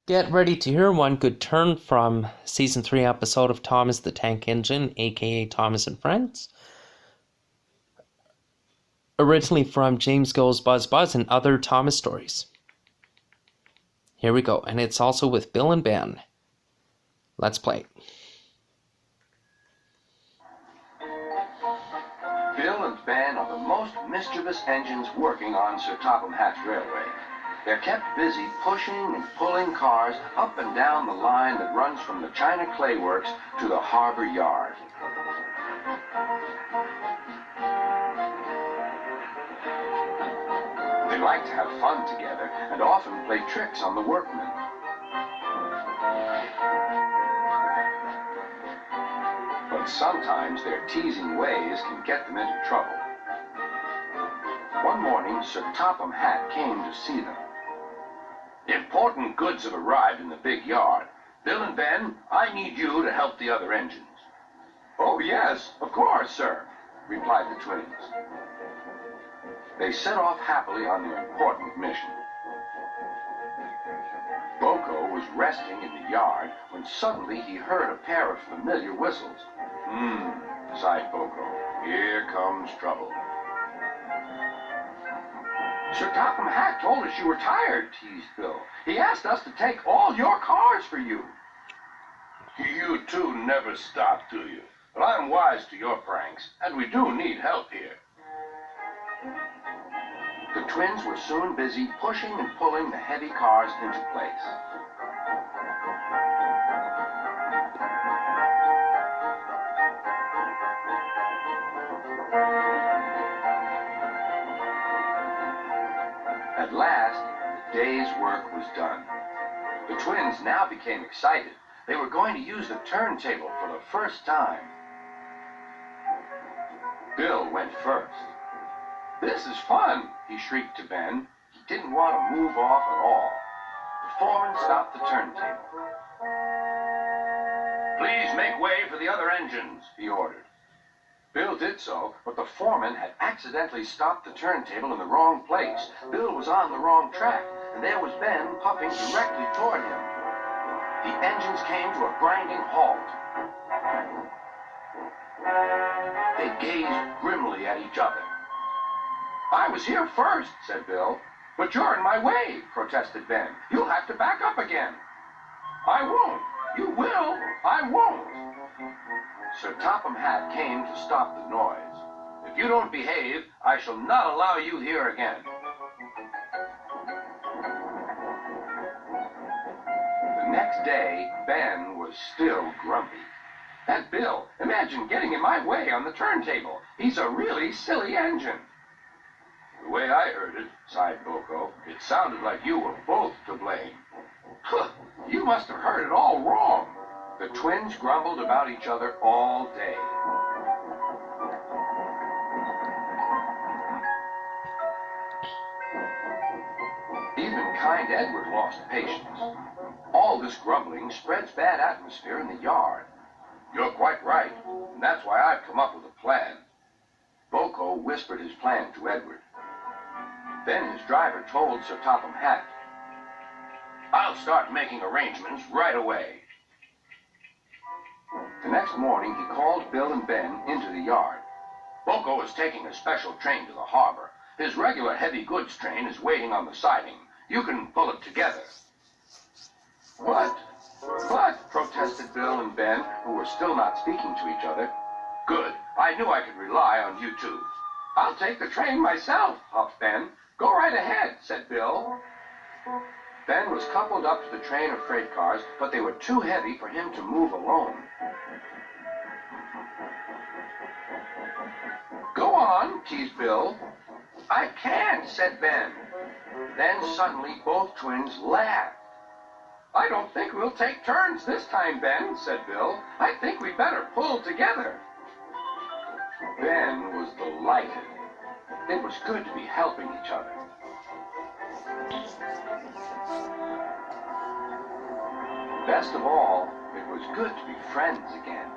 Get ready to hear one good turn from Season 3 episode of Thomas the Tank Engine, aka Thomas and Friends. Originally from James Goes Buzz Buzz and Other Thomas Stories. Here we go, and it's also with Bill and Ben. Let's play. Bill and Ben are the most mischievous engines working on Sir Topham Hatt's railway. They're kept busy pushing and pulling cars up and down the line that runs from the China Clay Works to the harbor yard. They like to have fun together and often play tricks on the workmen. But sometimes their teasing ways can get them into trouble. One morning, Sir Topham Hatt came to see them. Important goods have arrived in the big yard. Bill and Ben, I need you to help the other engines. Oh, yes, of course, sir, replied the twins. They set off happily on their important mission. Boko was resting in the yard when suddenly he heard a pair of familiar whistles. Sighed Boko. Here comes trouble. Sir Topham Hatt told us you were tired, teased Bill. He asked us to take all your cars for you. You two never stop, do you? But I'm wise to your pranks, and we do need help here. The twins were soon busy pushing and pulling the heavy cars into place. At last, the day's work was done. The twins now became excited. They were going to use the turntable for the first time. Bill went first. This is fun, he shrieked to Ben. He didn't want to move off at all. The foreman stopped the turntable. Please make way for the other engines, he ordered. Bill did so, but the foreman had accidentally stopped the turntable in the wrong place. Bill was on the wrong track, and there was Ben puffing directly toward him. The engines came to a grinding halt. They gazed grimly at each other. I was here first, said Bill. But you're in my way, protested Ben. You'll have to back up again. I won't. You will. I won't. Sir Topham Hatt came to stop the noise. If you don't behave, I shall not allow you here again. The next day, Ben was still grumpy. And Bill, imagine getting in my way on the turntable. He's a really silly engine. The way I heard it, sighed Boko, it sounded like you were both to blame. Huh, you must have heard it all wrong. The twins grumbled about each other all day. Even kind Edward lost patience. All this grumbling spreads bad atmosphere in the yard. You're quite right, and that's why I've come up with a plan. Boko whispered his plan to Edward. Then his driver told Sir Topham Hatt, I'll start making arrangements right away. The next morning, he called Bill and Ben into the yard. Boko is taking a special train to the harbor. His regular heavy goods train is waiting on the siding. You can pull it together. What? But, protested Bill and Ben, who were still not speaking to each other. Good. I knew I could rely on you two. I'll take the train myself, huffed Ben. Go right ahead, said Bill. Ben was coupled up to the train of freight cars, but they were too heavy for him to move alone. Go on, teased Bill. I can't, said Ben. Then suddenly both twins laughed. I don't think we'll take turns this time, Ben, said Bill. I think we'd better pull together. Ben was delighted. It was good to be helping each other. Best of all, it was good to be friends again.